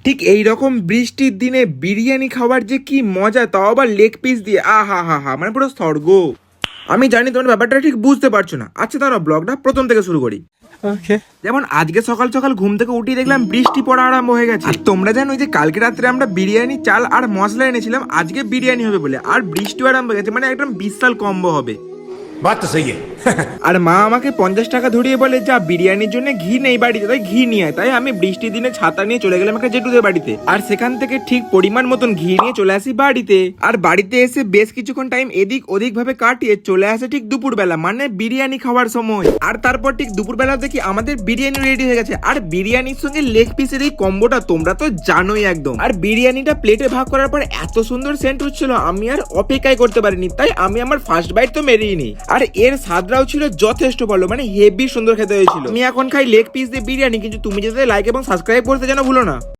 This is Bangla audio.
ঠিক এই রকম বৃষ্টির দিনে বিরিয়ানি খাওয়ার যে কি মজা, তাও আবার লেগ পিস দিয়ে, আহা হা হা, মানে পুরো স্বর্গ। আমি জানি তোমার ব্যাপারটা ঠিক বুঝতে পারছো না। আচ্ছা দাঁড়াও, ব্লগটা প্রথম থেকে শুরু করি। যেমন আজকে সকাল সকাল ঘুম থেকে উঠে দেখলাম বৃষ্টি পড়া আরম্ভ হয়ে গেছে। আর তোমরা জানো যে কালকে রাত্রে আমরা বিরিয়ানি চাল আর মশলা এনেছিলাম আজকে বিরিয়ানি হবে বলে, আর বৃষ্টি আরম্ভ হয়ে গেছে, মানে একদম বিশাল কম্বো হবে। बात तो सही है। আর মা আমাকে 50 টাকা ধরিয়ে বলে যা বিরিয়ানির জন্য ঘি নেই বাড়িতে, তাই ঘি নিয়ে আয়। তাই আমি বৃষ্টির দিনে ছাতা নিয়ে চলে গেলাম একটা জেঠুদের বাড়িতে, আর সেখান থেকে ঠিক পরিমাণ মতন ঘি নিয়ে চলে আসি বাড়িতে। আর বাড়িতে এসে বেশ কিছুক্ষণ টাইম এদিক ওদিক ভাবে কাটিয়ে চলে আসে ঠিক দুপুরবেলা, মানে বিরিয়ানি খাওয়ার সময়। আর তারপর ঠিক দুপুরবেলা দেখি আমাদের বিরিয়ানি রেডি হয়ে গেছে, আর বিরিয়ানির সঙ্গে লেগ পিসের এই কম্বোটা তোমরা তো জানোই একদম। আর বিরিয়ানিটা প্লেটে ভাগ করার পর এত সুন্দর সেন্ট হচ্ছিল, আমি আর অপেক্ষাই করতে পারিনি, তাই আমি আমার ফার্স্ট বাইট তো মেরেই নি। আর এর স্বাদটাও ছিল যথেষ্ট ভালো, মানে হেভি সুন্দর খেতে হয়েছিল। আমি এখন খাই লেগ পিস দিয়ে বিরিয়ানি, কিন্তু তুমি যাতে লাইক এবং সাবস্ক্রাইব করতে যেন ভুলো না।